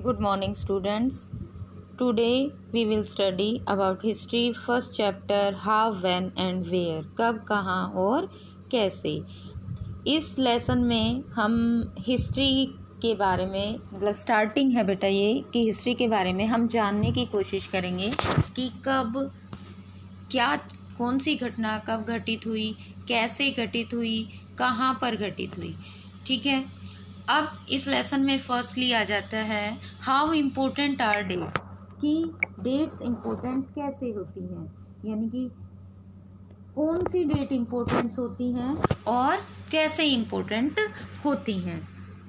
Good morning, students. Today we will study about history. First chapter, how, when and where. कब, कहाँ और कैसे. इस लेसन में हम हिस्ट्री के बारे में मतलब स्टार्टिंग है बेटा ये कि हिस्ट्री के बारे में हम जानने की कोशिश करेंगे कि कब क्या कौन सी घटना कब घटित हुई, कैसे घटित हुई, कहाँ पर घटित हुई. ठीक है. अब इस लेसन में फर्स्टली आ जाता है हाउ इम्पोर्टेंट आर डेट्स, कि डेट्स इम्पोर्टेंट कैसे होती हैं, यानी कि कौन सी डेट इम्पोर्टेंट होती हैं और कैसे इम्पोर्टेंट होती हैं.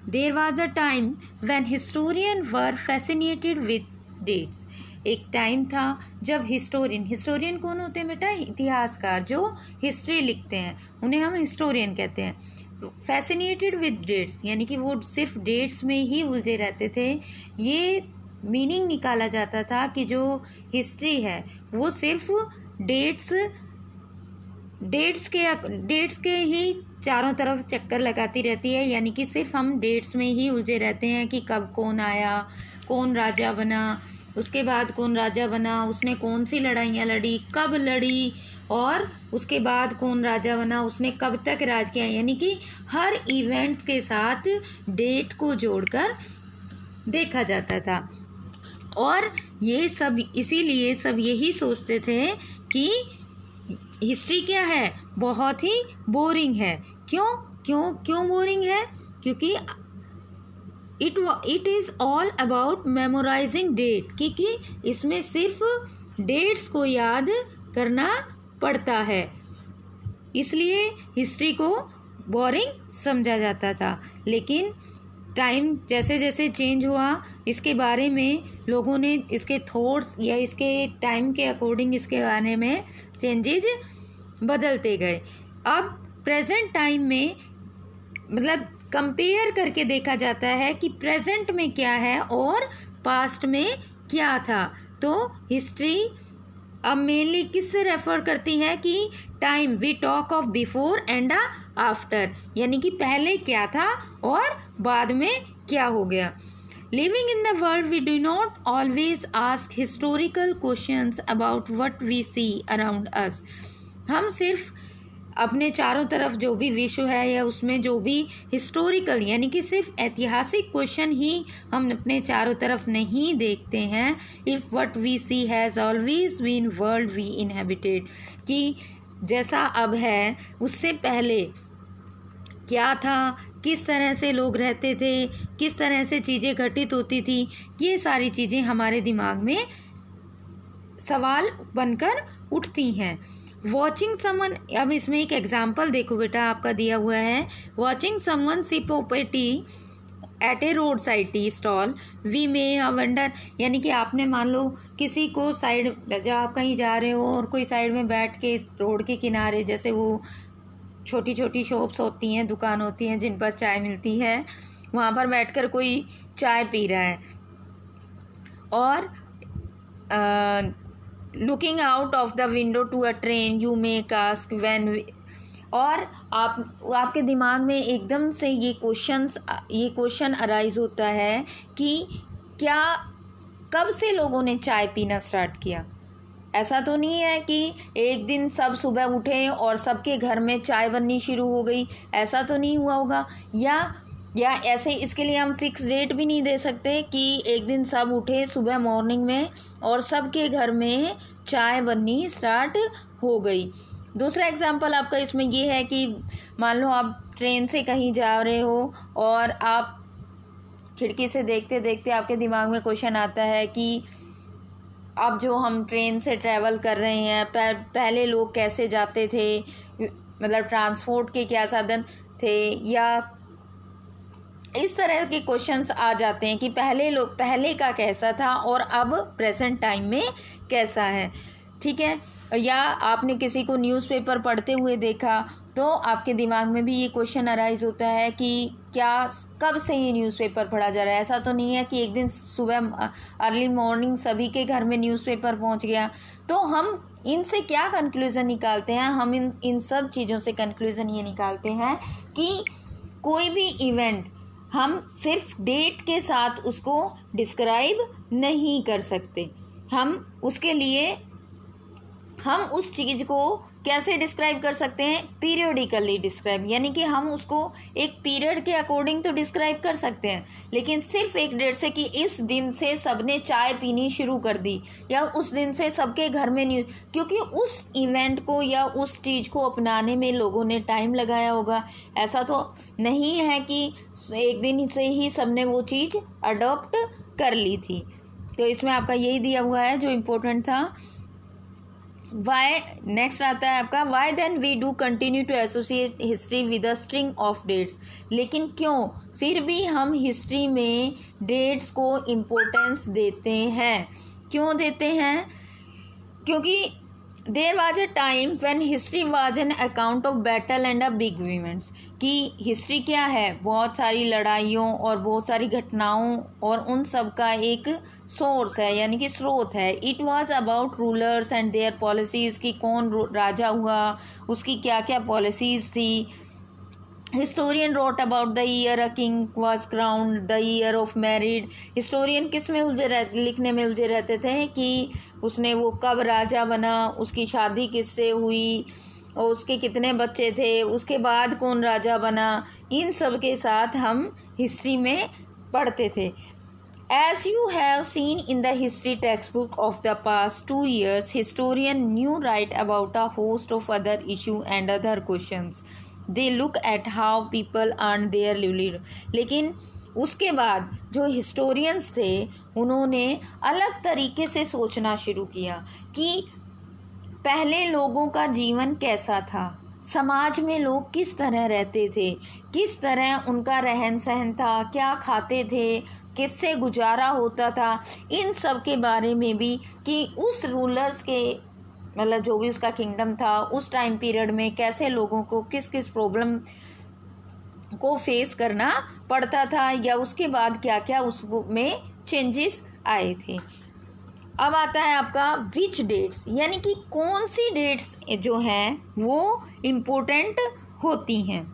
There was a time when historian were fascinated with dates. एक टाइम था जब हिस्टोरियन कौन होते हैं बेटा? इतिहासकार जो हिस्ट्री लिखते हैं उन्हें हम हिस्टोरियन कहते हैं. फैसिनेटेड विद डेट्स यानी कि वो सिर्फ डेट्स में ही उलझे रहते थे. ये मीनिंग निकाला जाता था कि जो हिस्ट्री है वो सिर्फ डेट्स के ही चारों तरफ चक्कर लगाती रहती है, यानी कि सिर्फ हम डेट्स में ही उलझे रहते हैं कि कब कौन आया, कौन राजा बना, उसके बाद कौन राजा बना, उसने कौन सी लड़ाइयाँ लड़ी, कब लड़ी, और उसके बाद कौन राजा बना, उसने कब तक राज किया. यानी कि हर इवेंट्स के साथ डेट को जोड़कर देखा जाता था. और ये सब इसीलिए सब यही सोचते थे कि हिस्ट्री क्या है, बहुत ही बोरिंग है. क्यों बोरिंग है? क्योंकि it is all about memorising date, क्योंकि इसमें सिर्फ डेट्स को याद करना पड़ता है, इसलिए हिस्ट्री को बोरिंग समझा जाता था. लेकिन टाइम जैसे जैसे चेंज हुआ इसके बारे में लोगों ने इसके थॉट्स या इसके टाइम के अकॉर्डिंग इसके बारे में चेंजेज बदलते गए. अब प्रेजेंट टाइम में मतलब कंपेयर करके देखा जाता है कि प्रेजेंट में क्या है और पास्ट में क्या था. तो हिस्ट्री अब मेनली किससे रेफर करती है कि time we talk of before and after, यानी कि पहले क्या था और बाद में क्या हो गया. Living in the world we do not always ask historical questions about what we see around us. हम सिर्फ अपने चारों तरफ जो भी विश्व है या उसमें जो भी हिस्टोरिकल यानी कि सिर्फ ऐतिहासिक क्वेश्चन ही हम अपने चारों तरफ नहीं देखते हैं. If what we see has always been world we inhabited, कि जैसा अब है उससे पहले क्या था, किस तरह से लोग रहते थे, किस तरह से चीज़ें घटित होती थी, ये सारी चीज़ें हमारे दिमाग में सवाल बनकर उठती हैं. वॉचिंग समवन, अब इसमें एक एग्जाम्पल देखो बेटा आपका दिया हुआ है. Watching someone sip a tea at a roadside tea stall we may wonder, यानी कि आपने मान लो किसी को साइड, जब आप कहीं जा रहे हो और कोई साइड में बैठ के रोड के किनारे, जैसे वो छोटी छोटी शॉप्स होती हैं, दुकान होती हैं जिन पर चाय मिलती है, वहाँ पर बैठकर कोई चाय पी रहा है और looking out of the window to a train you may ask when, और आपके दिमाग में एकदम से ये क्वेश्चन अराइज होता है कि क्या कब से लोगों ने चाय पीना स्टार्ट किया. ऐसा तो नहीं है कि एक दिन सब सुबह उठे और सबके घर में चाय बननी शुरू हो गई, ऐसा तो नहीं हुआ होगा. या ऐसे इसके लिए हम फिक्स डेट भी नहीं दे सकते कि एक दिन सब उठे सुबह मॉर्निंग में और सबके घर में चाय बननी स्टार्ट हो गई. दूसरा एग्जांपल आपका इसमें ये है कि मान लो आप ट्रेन से कहीं जा रहे हो और आप खिड़की से देखते देखते आपके दिमाग में क्वेश्चन आता है कि अब जो हम ट्रेन से ट्रैवल कर रहे हैं, पहले लोग कैसे जाते थे, मतलब ट्रांसपोर्ट के क्या साधन थे, या इस तरह के क्वेश्चंस आ जाते हैं कि पहले का कैसा था और अब प्रेजेंट टाइम में कैसा है. ठीक है. या आपने किसी को न्यूज़पेपर पढ़ते हुए देखा तो आपके दिमाग में भी ये क्वेश्चन अराइज होता है कि क्या कब से ये न्यूज़पेपर पढ़ा जा रहा है. ऐसा तो नहीं है कि एक दिन सुबह अर्ली मॉर्निंग सभी के घर में न्यूज़पेपर पहुंच गया. तो हम इनसे क्या कंक्लूज़न निकालते हैं? हम इन सब चीज़ों से कंक्लूज़न ये निकालते हैं कि कोई भी इवेंट हम सिर्फ डेट के साथ उसको डिस्क्राइब नहीं कर सकते। हम उसके लिए हम उस चीज़ को कैसे डिस्क्राइब कर सकते हैं? पीरियोडिकली डिस्क्राइब, यानी कि हम उसको एक पीरियड के अकॉर्डिंग तो डिस्क्राइब कर सकते हैं, लेकिन सिर्फ एक डेट से कि इस दिन से सबने चाय पीनी शुरू कर दी या उस दिन से सबके घर में नहीं, क्योंकि उस इवेंट को या उस चीज़ को अपनाने में लोगों ने टाइम लगाया होगा। ऐसा तो नहीं है कि एक दिन से ही सबने वो चीज़ अडॉप्ट कर ली थी। तो इसमें आपका यही दिया हुआ है जो इम्पोर्टेंट था। वाई नेक्स्ट आता है आपका, why then we do continue to associate history with a string of dates. लेकिन क्यों फिर भी हम हिस्ट्री में डेट्स को इम्पोर्टेंस देते हैं? क्यों देते हैं? क्योंकि there was a time when history was an account of battle and a big events. कि हिस्ट्री क्या है? बहुत सारी लड़ाइयों और बहुत सारी घटनाओं और उन सब का एक सोर्स है, यानी कि स्रोत है। It was about rulers and their policies, कि कौन राजा हुआ, उसकी क्या क्या पॉलिसीज़ थी। Historian wrote about the year a king was crowned, the year of married. Historian किस में लिखने में उलझे रहते थे कि उसने वो कब राजा बना, उसकी शादी किससे हुई और उसके कितने बच्चे थे, उसके बाद कौन राजा बना। इन सब के साथ हम हिस्ट्री में पढ़ते थे। As you have seen in the history textbook of the past 2 years, historian knew write about a host of other issue and other questions. They look at how people earn their livelihood. लेकिन उसके बाद जो historians थे उन्होंने अलग तरीके से सोचना शुरू किया कि पहले लोगों का जीवन कैसा था, समाज में लोग किस तरह रहते थे, किस तरह उनका रहन सहन था, क्या खाते थे, किससे गुजारा होता था। इन सब के बारे में भी कि उस रूलर्स के मतलब जो भी उसका किंगडम था उस टाइम पीरियड में कैसे लोगों को किस किस प्रॉब्लम को फेस करना पड़ता था या उसके बाद क्या क्या उसमें चेंजेस आए थे। अब आता है आपका विच डेट्स, यानी कि कौन सी डेट्स जो हैं वो इम्पोर्टेंट होती हैं।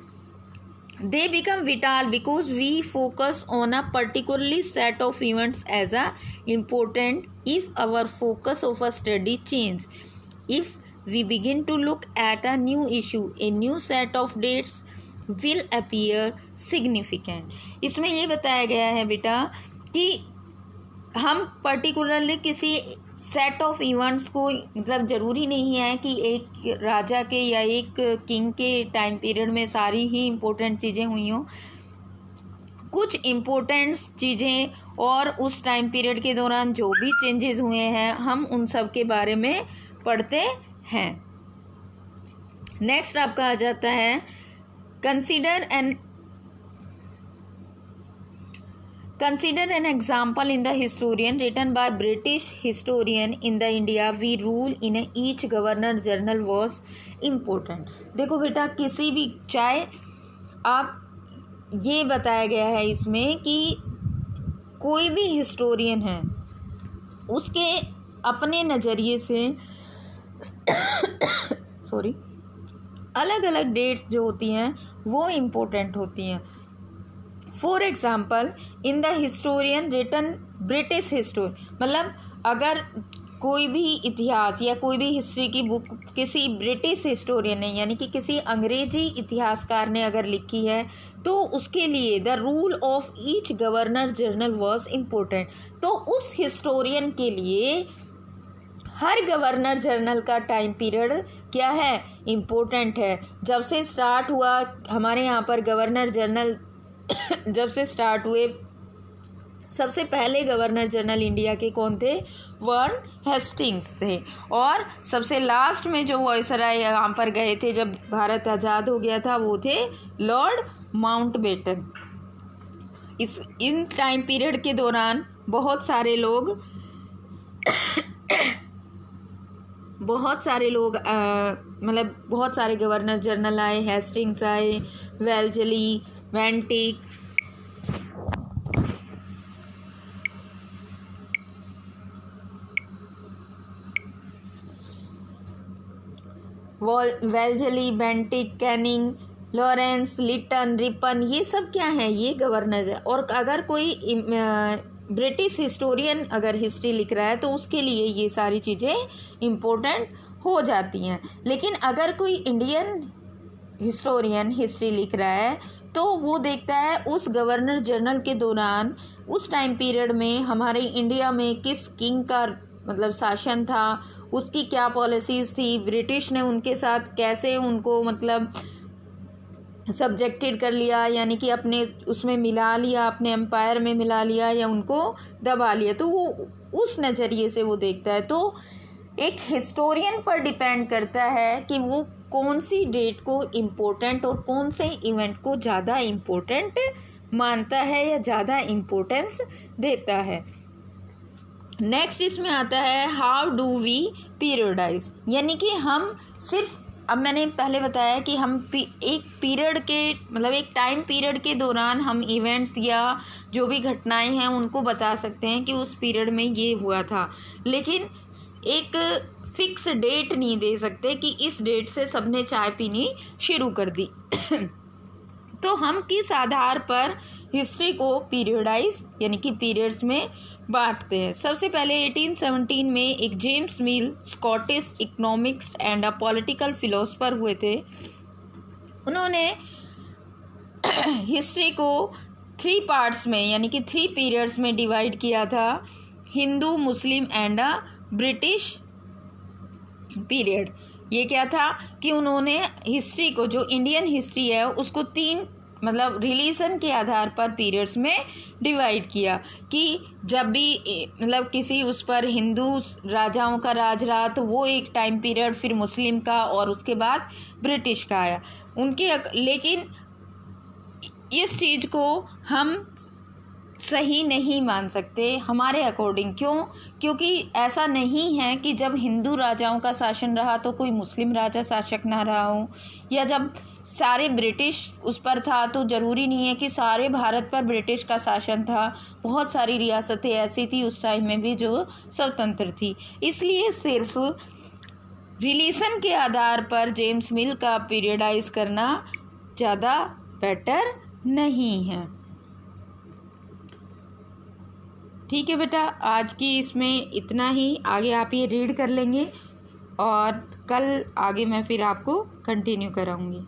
They become vital because we focus on a particularly set of events as a important if our focus of a study change. If we begin to look at a new issue, a new set of dates will appear significant. इसमें ये बताया गया है बेटा कि हम particularly किसी set of events को, मतलब ज़रूरी नहीं है कि एक राजा के या एक किंग के टाइम पीरियड में सारी ही इम्पोर्टेंट चीज़ें हुई हों। कुछ इम्पोर्टेंट चीज़ें और उस टाइम पीरियड के दौरान जो भी चेंजेस हुए हैं हम उन सब के बारे में पढ़ते हैं। नेक्स्ट आपका आ जाता है Consider an example in the historian written by British historian in the India we rule in each governor general was important. देखो बेटा किसी भी चाहे आप ये बताया गया है इसमें कि कोई भी हिस्टोरियन है उसके अपने नज़रिए से अलग अलग डेट्स जो होती हैं वो इम्पोर्टेंट होती हैं। For example in the historian written British history, मतलब अगर कोई भी इतिहास या कोई भी हिस्ट्री की बुक किसी ब्रिटिश हिस्टोरियन ने यानी कि किसी अंग्रेजी इतिहासकार ने अगर लिखी है तो उसके लिए the rule of each governor general was important. तो उस हिस्टोरियन के लिए हर गवर्नर जनरल का टाइम पीरियड क्या है? इम्पोर्टेंट है। जब से स्टार्ट हुआ हमारे यहाँ पर गवर्नर जनरल जब से स्टार्ट हुए सबसे पहले गवर्नर जनरल इंडिया के कौन थे? वार्न हेस्टिंग्स थे। और सबसे लास्ट में जो वायसराय यहाँ पर गए थे जब भारत आज़ाद हो गया था वो थे Lord Mountbatten. In time period के दौरान बहुत सारे लोग मतलब बहुत सारे गवर्नर जनरल आए, हेस्टिंग्स आए, Wellesley, Bentinck, Wellesley, Bentinck, Canning, Lawrence, Lytton, Ripon, ये सब क्या है, ये गवर्नर है। और अगर कोई ब्रिटिश हिस्टोरियन अगर हिस्ट्री लिख रहा है तो उसके लिए ये सारी चीज़ें इम्पोर्टेंट हो जाती हैं। लेकिन अगर कोई इंडियन हिस्टोरियन हिस्ट्री लिख रहा है तो वो देखता है उस गवर्नर जनरल के दौरान, उस टाइम पीरियड में हमारे इंडिया में किस किंग का मतलब शासन था, उसकी क्या पॉलिसीज़ थी, ब्रिटिश ने उनके साथ कैसे उनको मतलब सब्जेक्टेड कर लिया, यानी कि अपने उसमें मिला लिया, अपने एम्पायर में मिला लिया या उनको दबा लिया। तो वो उस नज़रिए से वो देखता है। तो एक हिस्टोरियन पर डिपेंड करता है कि वो कौन सी डेट को इम्पोर्टेंट और कौन से इवेंट को ज़्यादा इम्पोर्टेंट मानता है या ज़्यादा इम्पोर्टेंस देता है। नेक्स्ट इसमें आता है हाउ डू वी पीरियडाइज, यानी कि हम सिर्फ, अब मैंने पहले बताया कि हम एक पीरियड के मतलब एक टाइम पीरियड के दौरान हम इवेंट्स या जो भी घटनाएं हैं उनको बता सकते हैं कि उस पीरियड में ये हुआ था, लेकिन एक फिक्स डेट नहीं दे सकते कि इस डेट से सबने चाय पीनी शुरू कर दी। तो हम किस आधार पर हिस्ट्री को पीरियडाइज यानी कि पीरियड्स में बांटते हैं। सबसे पहले 1817 में एक James mill Scottish economics and a political philosopher हुए थे। उन्होंने हिस्ट्री को 3 पार्ट्स में यानी कि 3 पीरियड्स में डिवाइड किया था, Hindu, Muslim and a British period. ये क्या था कि उन्होंने हिस्ट्री को, जो इंडियन हिस्ट्री है, उसको 3 मतलब रिलीजन के आधार पर पीरियड्स में डिवाइड किया कि जब भी मतलब किसी उस पर हिंदू राजाओं का राज रहा तो वो एक टाइम पीरियड, फिर मुस्लिम का और उसके बाद ब्रिटिश का आया उनके। लेकिन इस चीज़ को हम सही नहीं मान सकते हमारे अकॉर्डिंग। क्यों? क्योंकि ऐसा नहीं है कि जब हिंदू राजाओं का शासन रहा तो कोई मुस्लिम राजा शासक ना रहा हो, या जब सारे ब्रिटिश उस पर था तो ज़रूरी नहीं है कि सारे भारत पर ब्रिटिश का शासन था। बहुत सारी रियासतें ऐसी थी उस टाइम में भी जो स्वतंत्र थी। इसलिए सिर्फ रिलीजन के आधार पर जेम्स मिल का पीरियडाइज करना ज़्यादा बेटर नहीं है। ठीक है बेटा, आज की इसमें इतना ही। आगे आप ये रीड कर लेंगे और कल आगे मैं फिर आपको कंटिन्यू कराऊंगी।